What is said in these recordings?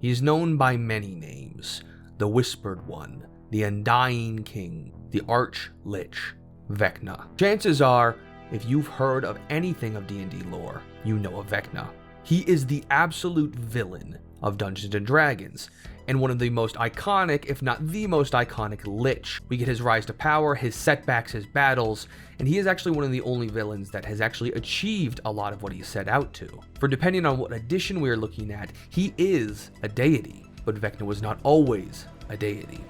He is known by many names: the Whispered One, the Undying King, the Arch-Lich Vecna. Chances are, if you've heard of anything of D&D lore, you know of Vecna. He is the absolute villain of Dungeons & Dragons, and one of the most iconic, if not the most iconic, Lich. We get his rise to power, his setbacks, his battles, and he is actually one of the only villains that has actually achieved a lot of what he set out to. For depending on what edition we are looking at, he is a deity, but Vecna was not always a deity.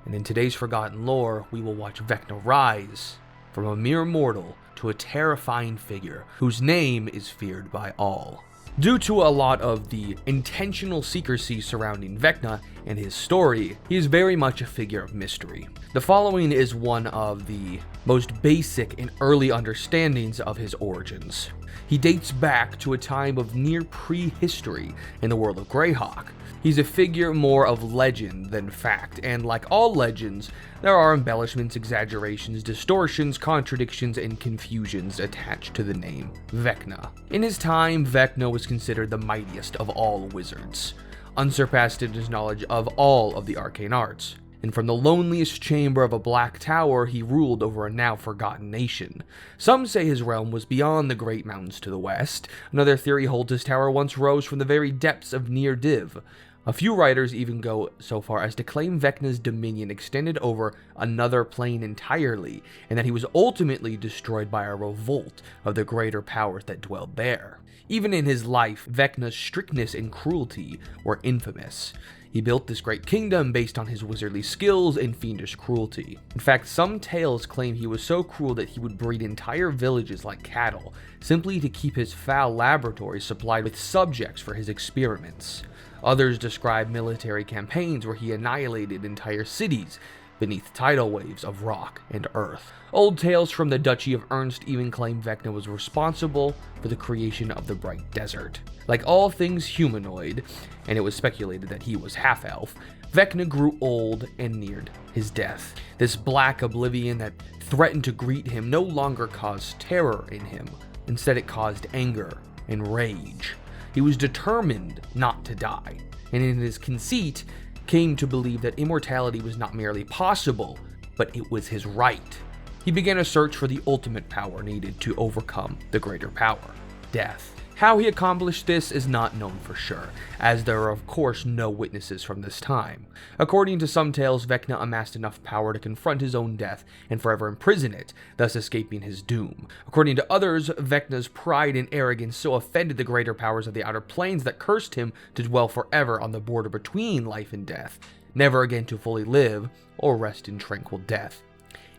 And in today's Forgotten Lore, we will watch Vecna rise from a mere mortal to a terrifying figure whose name is feared by all. Due to a lot of the intentional secrecy surrounding Vecna and his story, he is very much a figure of mystery. The following is one of the most basic and early understandings of his origins. He dates back to a time of near prehistory in the world of Greyhawk. He's a figure more of legend than fact, and like all legends, there are embellishments, exaggerations, distortions, contradictions, and confusions attached to the name Vecna. In his time, Vecna was considered the mightiest of all wizards, unsurpassed in his knowledge of all of the arcane arts. And from the loneliest chamber of a black tower, he ruled over a now forgotten nation. Some say his realm was beyond the great mountains to the west. Another theory holds his tower once rose from the very depths of Near Div. A few writers even go so far as to claim Vecna's dominion extended over another plane entirely, and that he was ultimately destroyed by a revolt of the greater powers that dwelled there. Even in his life, Vecna's strictness and cruelty were infamous. He built this great kingdom based on his wizardly skills and fiendish cruelty. In fact, some tales claim he was so cruel that he would breed entire villages like cattle, simply to keep his foul laboratory supplied with subjects for his experiments. Others describe military campaigns where he annihilated entire cities beneath tidal waves of rock and earth. Old tales from the Duchy of Ernst even claim Vecna was responsible for the creation of the Bright Desert. Like all things humanoid, and it was speculated that he was half-elf, Vecna grew old and neared his death. This black oblivion that threatened to greet him no longer caused terror in him. Instead, it caused anger and rage. He was determined not to die, and in his conceit, came to believe that immortality was not merely possible, but it was his right. He began a search for the ultimate power needed to overcome the greater power, death. How he accomplished this is not known for sure, as there are of course no witnesses from this time. According to some tales, Vecna amassed enough power to confront his own death and forever imprison it, thus escaping his doom. According to others, Vecna's pride and arrogance so offended the greater powers of the outer planes that cursed him to dwell forever on the border between life and death, never again to fully live or rest in tranquil death.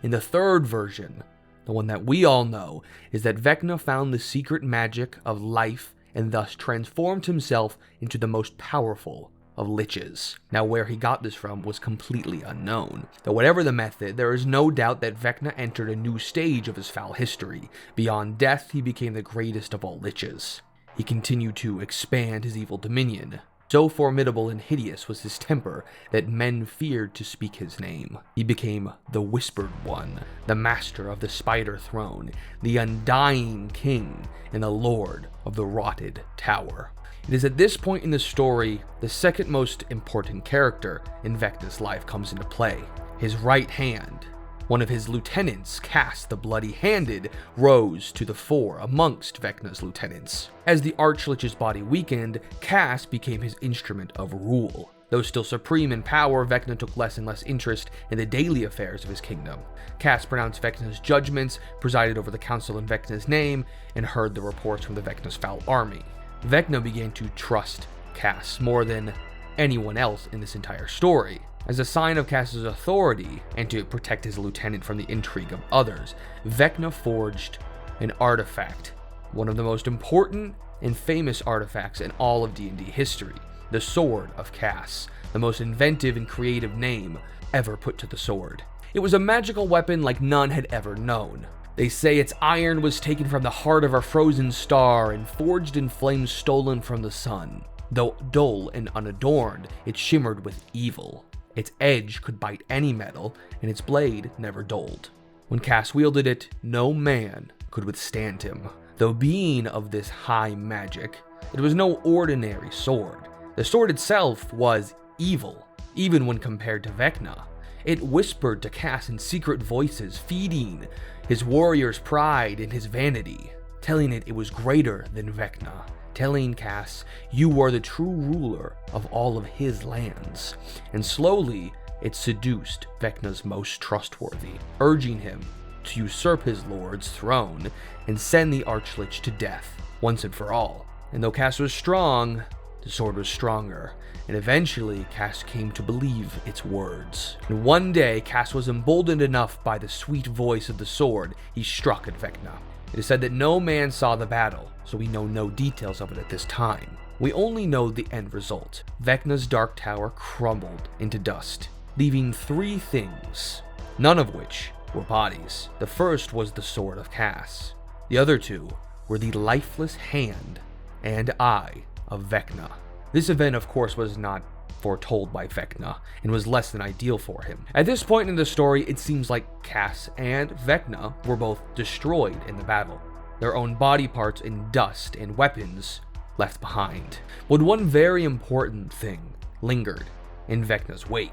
In the third version, the one that we all know, is that Vecna found the secret magic of life and thus transformed himself into the most powerful of liches. Now, where he got this from was completely unknown. Though whatever the method, there is no doubt that Vecna entered a new stage of his foul history. Beyond death, he became the greatest of all liches. He continued to expand his evil dominion. So formidable and hideous was his temper that men feared to speak his name. He became the Whispered One, the master of the Spider Throne, the Undying King, and the Lord of the Rotted Tower. It is at this point in the story the second most important character in Vecna's life comes into play. His right hand. One of his lieutenants, Kas the Bloody-Handed, rose to the fore amongst Vecna's lieutenants. As the Arch-Lich's body weakened, Kas became his instrument of rule. Though still supreme in power, Vecna took less and less interest in the daily affairs of his kingdom. Kas pronounced Vecna's judgments, presided over the council in Vecna's name, and heard the reports from the Vecna's foul army. Vecna began to trust Kas more than anyone else in this entire story. As a sign of Kas's authority, and to protect his lieutenant from the intrigue of others, Vecna forged an artifact, one of the most important and famous artifacts in all of D&D history, the Sword of Kas, the most inventive and creative name ever put to the sword. It was a magical weapon like none had ever known. They say its iron was taken from the heart of a frozen star and forged in flames stolen from the sun. Though dull and unadorned, it shimmered with evil. Its edge could bite any metal, and its blade never dulled. When Kas wielded it, no man could withstand him. Though being of this high magic, it was no ordinary sword. The sword itself was evil, even when compared to Vecna. It whispered to Kas in secret voices, feeding his warrior's pride and his vanity, telling it was greater than Vecna, telling Kas, you are the true ruler of all of his lands. And slowly, it seduced Vecna's most trustworthy, urging him to usurp his lord's throne and send the Arch-Lich to death, once and for all. And though Kas was strong, the sword was stronger, and eventually Kas came to believe its words. And one day, Kas was emboldened enough by the sweet voice of the sword, he struck at Vecna. It is said that no man saw the battle, so we know no details of it at this time. We only know the end result. Vecna's dark tower crumbled into dust, leaving 3 things, none of which were bodies. The first was the sword of Kas. The other 2 were the lifeless hand and eye of Vecna. This event, of course, was not foretold by Vecna and was less than ideal for him. At this point in the story, it seems like Kas and Vecna were both destroyed in the battle, their own body parts in dust and weapons left behind. But one very important thing lingered in Vecna's wake.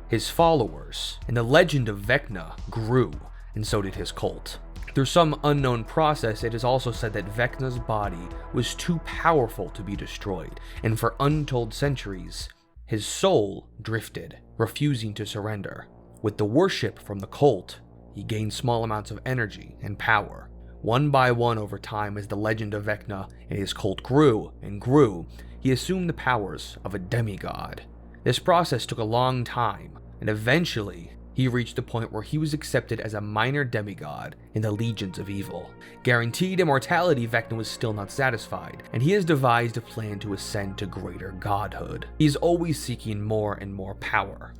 His followers and the legend of Vecna grew, and so did his cult. Through some unknown process, it is also said that Vecna's body was too powerful to be destroyed, and for untold centuries, his soul drifted, refusing to surrender. With the worship from the cult, he gained small amounts of energy and power. One by one over time, as the legend of Vecna and his cult grew and grew, he assumed the powers of a demigod. This process took a long time, and eventually, he reached the point where he was accepted as a minor demigod in the legions of evil. Guaranteed immortality, Vecna was still not satisfied, and he has devised a plan to ascend to greater godhood. He is always seeking more and more power.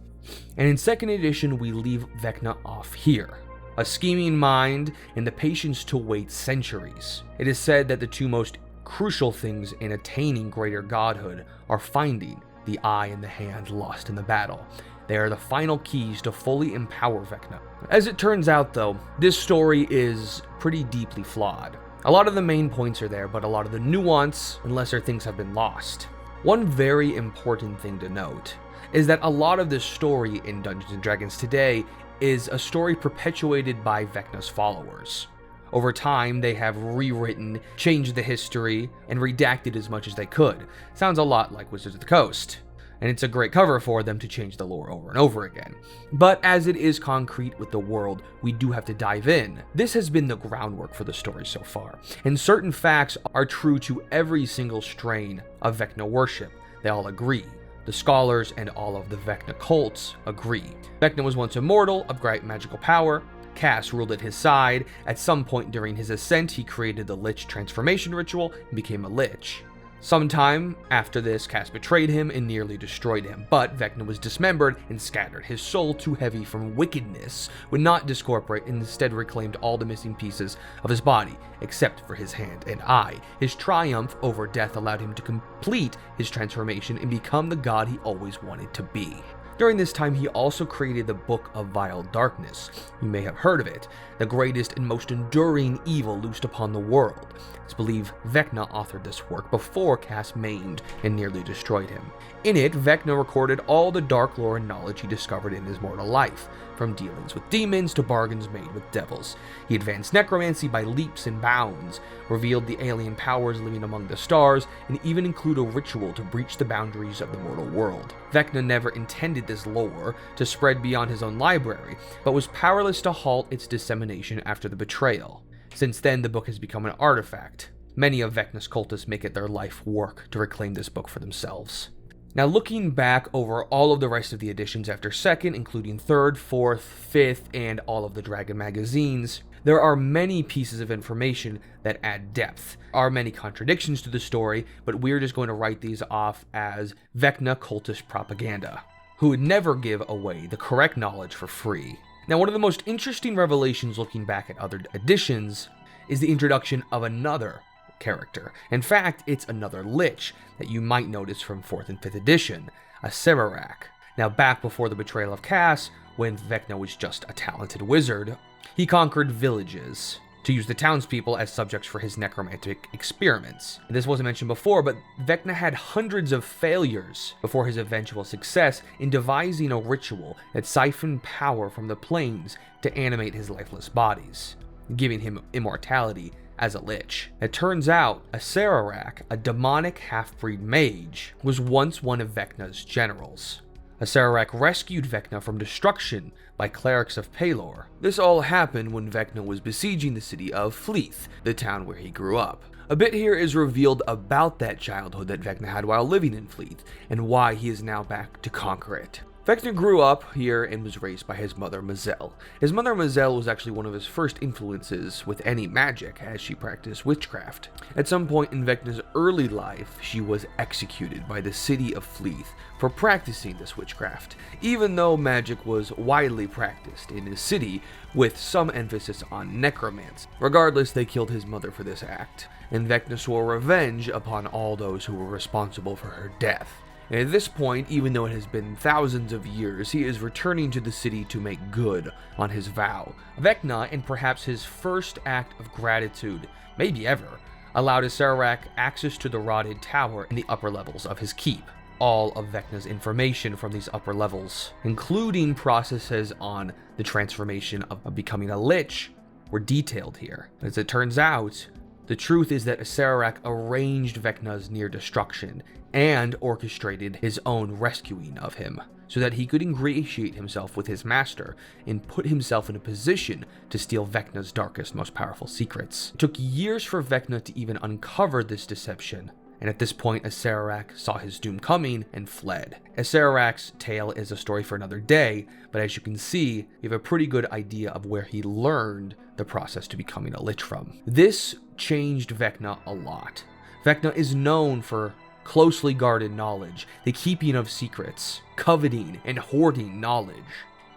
And in 2nd edition, we leave Vecna off here. A scheming mind and the patience to wait centuries. It is said that the 2 most crucial things in attaining greater godhood are finding the eye and the hand lost in the battle. They are the final keys to fully empower Vecna. As it turns out though, this story is pretty deeply flawed. A lot of the main points are there, but a lot of the nuance and lesser things have been lost. One very important thing to note is that a lot of this story in Dungeons & Dragons today is a story perpetuated by Vecna's followers. Over time, they have rewritten, changed the history, and redacted as much as they could. Sounds a lot like Wizards of the Coast, and it's a great cover for them to change the lore over and over again. But as it is concrete with the world, we do have to dive in. This has been the groundwork for the story so far, and certain facts are true to every single strain of Vecna worship. They all agree. The scholars and all of the Vecna cults agree. Vecna was once immortal, of great magical power. Kas ruled at his side. At some point during his ascent, he created the Lich transformation ritual and became a Lich. Sometime after this, Kas betrayed him and nearly destroyed him, but Vecna was dismembered and scattered. His soul, too heavy from wickedness, would not discorporate and instead reclaimed all the missing pieces of his body, except for his hand and eye. His triumph over death allowed him to complete his transformation and become the god he always wanted to be. During this time, he also created the Book of Vile Darkness. You may have heard of it, the greatest and most enduring evil loosed upon the world. It's believed Vecna authored this work before Kas maimed and nearly destroyed him. In it, Vecna recorded all the dark lore and knowledge he discovered in his mortal life, from dealings with demons to bargains made with devils. He advanced necromancy by leaps and bounds, revealed the alien powers living among the stars, and even included a ritual to breach the boundaries of the mortal world. Vecna never intended this lore to spread beyond his own library, but was powerless to halt its dissemination after the betrayal. Since then, the book has become an artifact. Many of Vecna's cultists make it their life work to reclaim this book for themselves. Now, looking back over all of the rest of the editions after 2nd, including 3rd, 4th, 5th, and all of the Dragon magazines, there are many pieces of information that add depth. There are many contradictions to the story, but we're just going to write these off as Vecna cultist propaganda, who would never give away the correct knowledge for free. Now, one of the most interesting revelations looking back at other editions is the introduction of another character. In fact, it's another Lich that you might notice from 4th and 5th edition, Acererak. Now, back before the betrayal of Kas, when Vecna was just a talented wizard, he conquered villages to use the townspeople as subjects for his necromantic experiments. This wasn't mentioned before, but Vecna had hundreds of failures before his eventual success in devising a ritual that siphoned power from the planes to animate his lifeless bodies, giving him immortality as a lich. It turns out Acererak, a demonic half-breed mage, was once one of Vecna's generals. Acererak rescued Vecna from destruction by clerics of Pelor. This all happened when Vecna was besieging the city of Fleeth, the town where he grew up. A bit here is revealed about that childhood that Vecna had while living in Fleeth, and why he is now back to conquer it. Vecna grew up here and was raised by his mother Mazel. His mother Mazel was actually one of his first influences with any magic, as she practiced witchcraft. At some point in Vecna's early life, she was executed by the city of Fleeth for practicing this witchcraft, even though magic was widely practiced in his city with some emphasis on necromancy. Regardless, they killed his mother for this act, and Vecna swore revenge upon all those who were responsible for her death. And at this point, even though it has been thousands of years, he is returning to the city to make good on his vow. Vecna, in perhaps his first act of gratitude, maybe ever, allowed Acererak access to the rotted tower in the upper levels of his keep. All of Vecna's information from these upper levels, including processes on the transformation of becoming a lich, were detailed here. As it turns out, the truth is that Acererak arranged Vecna's near destruction and orchestrated his own rescuing of him, so that he could ingratiate himself with his master and put himself in a position to steal Vecna's darkest, most powerful secrets. It took years for Vecna to even uncover this deception, and at this point Acererak saw his doom coming and fled. Acererak's tale is a story for another day, but as you can see, we have a pretty good idea of where he learned the process to becoming a lich from. This changed Vecna a lot. Vecna is known for closely guarded knowledge, the keeping of secrets, coveting and hoarding knowledge.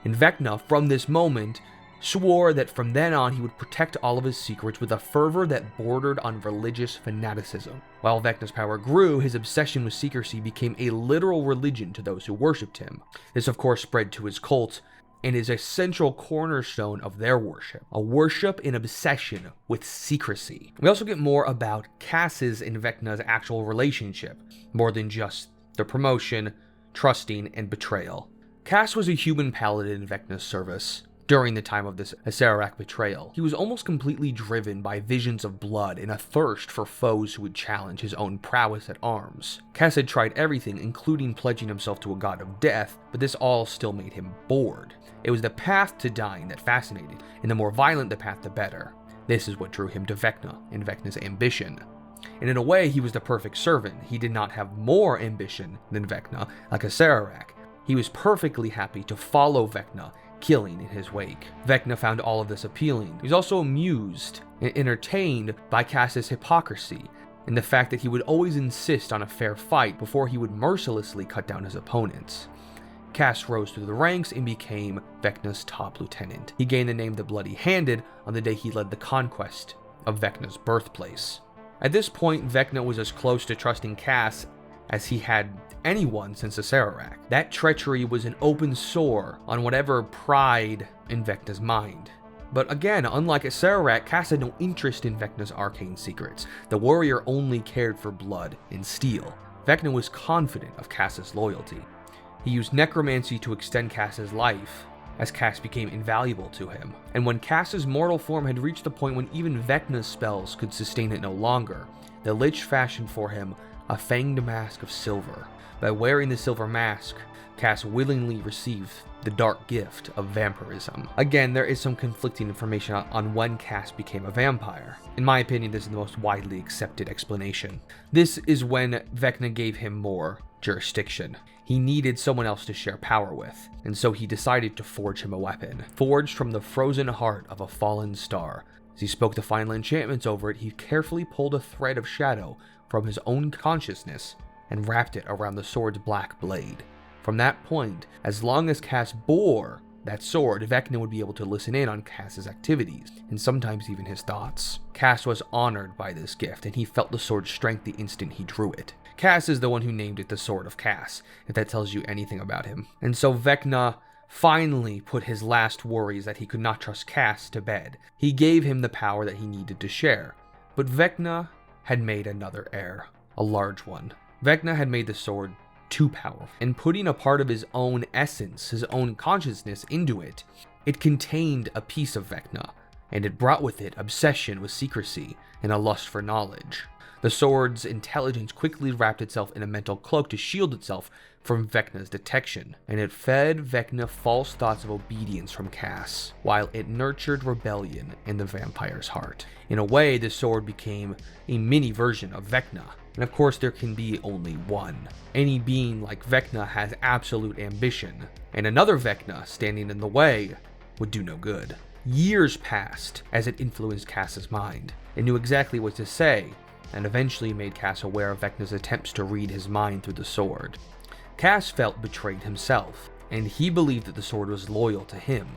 And Vecna, from this moment, swore that from then on he would protect all of his secrets with a fervor that bordered on religious fanaticism. While Vecna's power grew, his obsession with secrecy became a literal religion to those who worshipped him. This of course spread to his cult, and is a central cornerstone of their worship, a worship and obsession with secrecy. We also get more about Kas's and Vecna's actual relationship, more than just their promotion, trusting, and betrayal. Kas was a human paladin in Vecna's service during the time of this Acererak betrayal. He was almost completely driven by visions of blood and a thirst for foes who would challenge his own prowess at arms. Kas had tried everything, including pledging himself to a god of death, but this all still made him bored. It was the path to dying that fascinated, and the more violent the path, the better. This is what drew him to Vecna and Vecna's ambition. And in a way, he was the perfect servant. He did not have more ambition than Vecna, like Acererak. He was perfectly happy to follow Vecna, killing in his wake. Vecna found all of this appealing. He was also amused and entertained by Kas's hypocrisy, and the fact that he would always insist on a fair fight before he would mercilessly cut down his opponents. Kas rose through the ranks and became Vecna's top lieutenant. He gained the name the Bloody-Handed on the day he led the conquest of Vecna's birthplace. At this point, Vecna was as close to trusting Kas as he had anyone since Acererak. That treachery was an open sore on whatever pride in Vecna's mind. But again, unlike Acererak, Kas had no interest in Vecna's arcane secrets. The warrior only cared for blood and steel. Vecna was confident of Kas's loyalty. He used necromancy to extend Kas's life, as Kas became invaluable to him. And when Kas's mortal form had reached the point when even Vecna's spells could sustain it no longer, the Lich fashioned for him a fanged mask of silver. By wearing the silver mask, Kas willingly received the dark gift of vampirism. Again, there is some conflicting information on when Kas became a vampire. In my opinion, this is the most widely accepted explanation. This is when Vecna gave him more jurisdiction. He needed someone else to share power with, and so he decided to forge him a weapon, forged from the frozen heart of a fallen star. As he spoke the final enchantments over it, he carefully pulled a thread of shadow from his own consciousness and wrapped it around the sword's black blade. From that point, as long as Kas bore that sword, Vecna would be able to listen in on Kas's activities, and sometimes even his thoughts. Kas was honored by this gift, and he felt the sword's strength the instant he drew it. Kas is the one who named it the Sword of Kas, if that tells you anything about him. And so Vecna finally put his last worries that he could not trust Kas to bed. He gave him the power that he needed to share. But Vecna had made another error, a large one. Vecna had made the sword too powerful, and putting a part of his own essence, his own consciousness into it, it contained a piece of Vecna, and it brought with it obsession with secrecy and a lust for knowledge. The sword's intelligence quickly wrapped itself in a mental cloak to shield itself from Vecna's detection, and it fed Vecna false thoughts of obedience from Kas, while it nurtured rebellion in the vampire's heart. In a way, the sword became a mini version of Vecna, and of course there can be only one. Any being like Vecna has absolute ambition, and another Vecna standing in the way would do no good. Years passed as it influenced Kas's mind. It knew exactly what to say, and eventually made Kas aware of Vecna's attempts to read his mind through the sword. Kas felt betrayed himself, and he believed that the sword was loyal to him.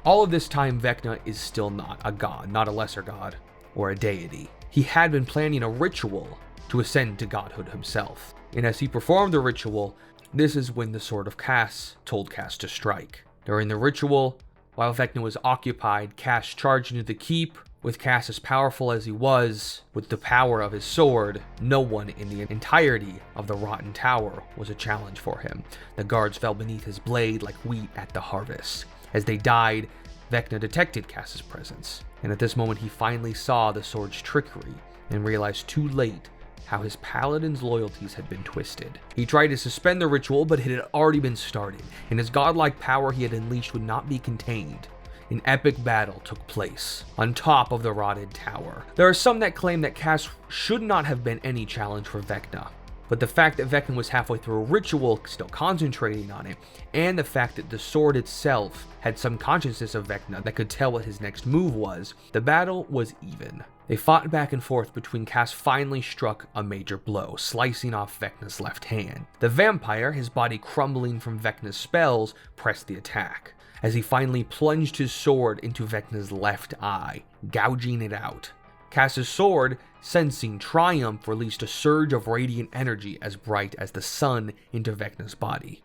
All of this time, Vecna is still not a god, not a lesser god, or a deity. He had been planning a ritual to ascend to godhood himself, and as he performed the ritual, this is when the sword of Kas told Kas to strike. During the ritual, while Vecna was occupied, Kas charged into the keep. With Kas as powerful as he was, with the power of his sword, no one in the entirety of the rotten tower was a challenge for him. The guards fell beneath his blade like wheat at the harvest. As they died, Vecna detected Kas's presence, and at this moment he finally saw the sword's trickery and realized too late how his paladin's loyalties had been twisted. He tried to suspend the ritual, but it had already been started, and his godlike power he had unleashed would not be contained. An epic battle took place on top of the rotted tower. There are some that claim that Kas should not have been any challenge for Vecna, but the fact that Vecna was halfway through a ritual, still concentrating on it, and the fact that the sword itself had some consciousness of Vecna that could tell what his next move was, the battle was even. They fought back and forth between Kas finally struck a major blow, slicing off Vecna's left hand. The vampire, his body crumbling from Vecna's spells, pressed the attack, as he finally plunged his sword into Vecna's left eye, gouging it out. Kas's sword, sensing triumph, released a surge of radiant energy as bright as the sun into Vecna's body.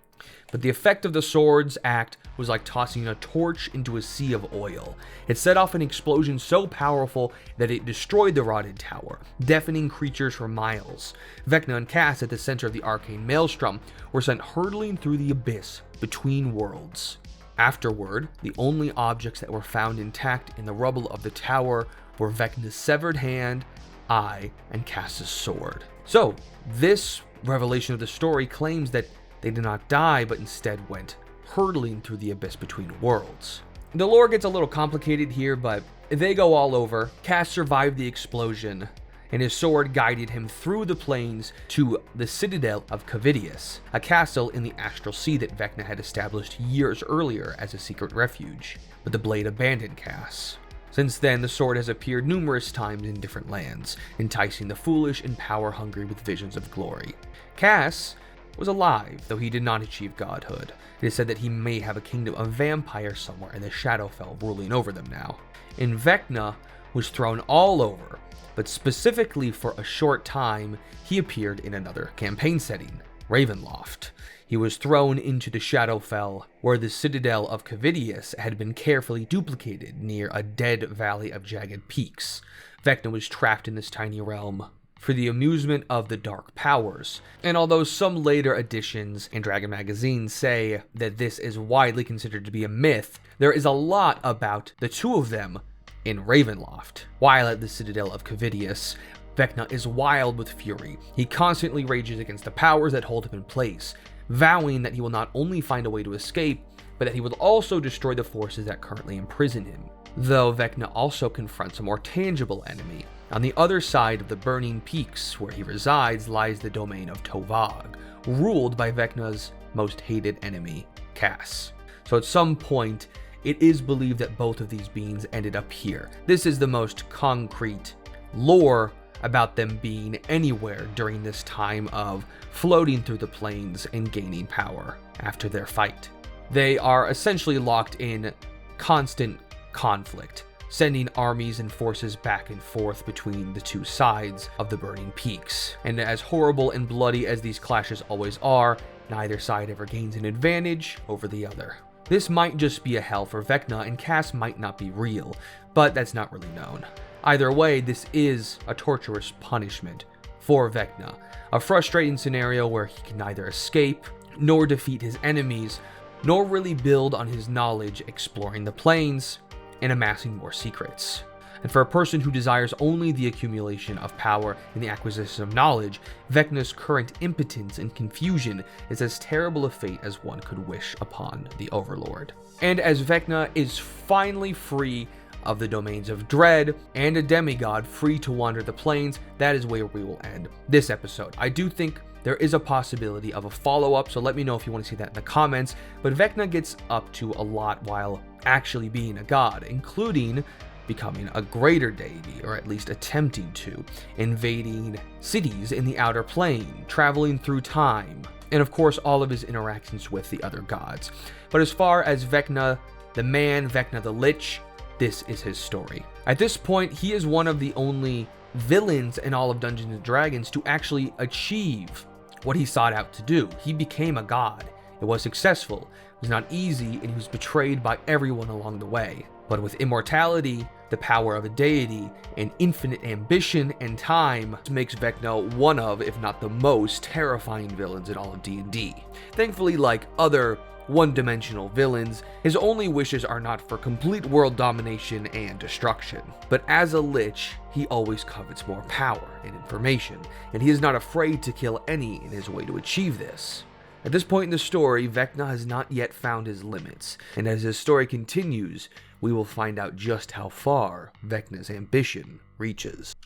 But the effect of the sword's act was like tossing a torch into a sea of oil. It set off an explosion so powerful that it destroyed the rotted tower, deafening creatures for miles. Vecna and Kas, at the center of the arcane maelstrom, were sent hurtling through the abyss between worlds. Afterward, the only objects that were found intact in the rubble of the tower were Vecna's severed hand, eye, and Kas's sword. So, this revelation of the story claims that they did not die, but instead went hurtling through the abyss between worlds. The lore gets a little complicated here, but they go all over. Kas survived the explosion, and his sword guided him through the plains to the citadel of Cavidius, a castle in the astral sea that Vecna had established years earlier as a secret refuge. But the blade abandoned Kas. Since then, the sword has appeared numerous times in different lands, enticing the foolish and power-hungry with visions of glory. Kas was alive, though he did not achieve godhood. It is said that he may have a kingdom of vampires somewhere in the Shadowfell ruling over them now. And Vecna was thrown all over, but specifically for a short time, he appeared in another campaign setting, Ravenloft. He was thrown into the Shadowfell, where the citadel of Cavidius had been carefully duplicated near a dead valley of jagged peaks. Vecna was trapped in this tiny realm for the amusement of the dark powers, and although some later editions in Dragon Magazine say that this is widely considered to be a myth, there is a lot about the two of them in Ravenloft. While at the citadel of Cavidius, Vecna is wild with fury. He constantly rages against the powers that hold him in place, vowing that he will not only find a way to escape, but that he will also destroy the forces that currently imprison him. Though Vecna also confronts a more tangible enemy. On the other side of the burning peaks where he resides lies the domain of Tovag, ruled by Vecna's most hated enemy, Kas. So at some point, it is believed that both of these beings ended up here. This is the most concrete lore about them being anywhere during this time of floating through the plains and gaining power after their fight. They are essentially locked in constant conflict, sending armies and forces back and forth between the two sides of the burning peaks. And as horrible and bloody as these clashes always are, neither side ever gains an advantage over the other. This might just be a hell for Vecna, and Kas might not be real, but that's not really known. Either way, this is a torturous punishment for Vecna, a frustrating scenario where he can neither escape, nor defeat his enemies, nor really build on his knowledge exploring the planes and amassing more secrets. And for a person who desires only the accumulation of power and the acquisition of knowledge, Vecna's current impotence and confusion is as terrible a fate as one could wish upon the Overlord. And as Vecna is finally free of the domains of dread and a demigod free to wander the plains, that is where we will end this episode. I do think there is a possibility of a follow-up, so let me know if you want to see that in the comments, but Vecna gets up to a lot while actually being a god, including becoming a greater deity, or at least attempting to, invading cities in the outer plane, traveling through time, and of course all of his interactions with the other gods. But as far as Vecna, the man, Vecna the Lich, this is his story. At this point, he is one of the only villains in all of Dungeons & Dragons to actually achieve what he sought out to do. He became a god. It was successful, it was not easy, and he was betrayed by everyone along the way. But with immortality, the power of a deity, and infinite ambition and time, makes Vecna one of, if not the most, terrifying villains in all of D&D. Thankfully, like other one-dimensional villains, his only wishes are not for complete world domination and destruction. But as a Lich, he always covets more power and information, and he is not afraid to kill any in his way to achieve this. At this point in the story, Vecna has not yet found his limits, and as his story continues, we will find out just how far Vecna's ambition reaches.